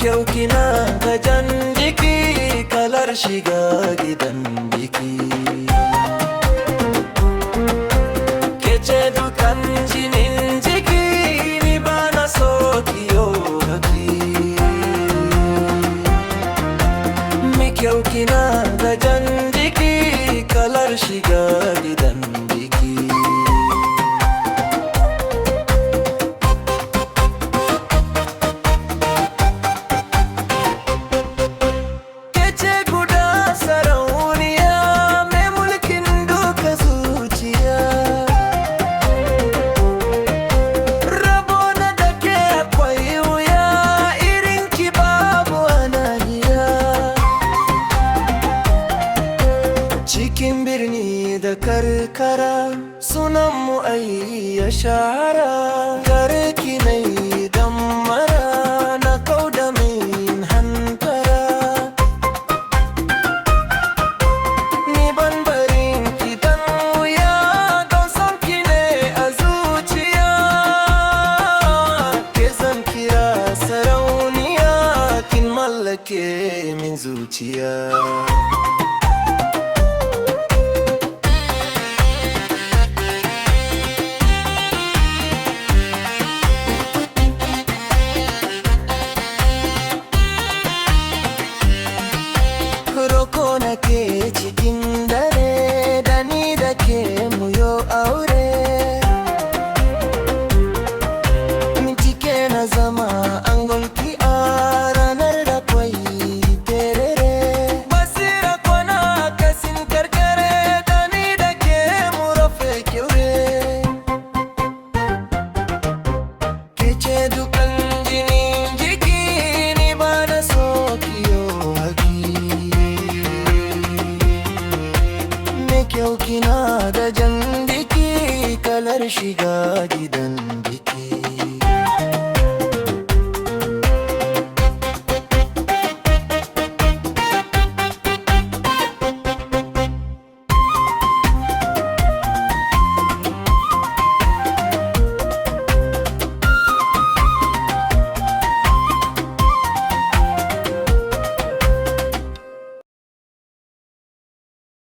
kyau kina da jan jiki, kalar shiga gidan biki. Kece dukan jinin jiki, ni bana so kiyo haki. Mai kyau kina da jan jiki, kalar shiga gidan biki. Cikin birni da karkara, sunanmu ai ya shahara. Gare ki nai dan mara, na kauda min hantara. Ni ban barin ki dan wuya, don san ki ne a zuciya. Ke zan kira sarauniya, kin mallake min zuciya. Roko nake cikin dare, da ni da ke mu yo aure. Ni cike na zama angolki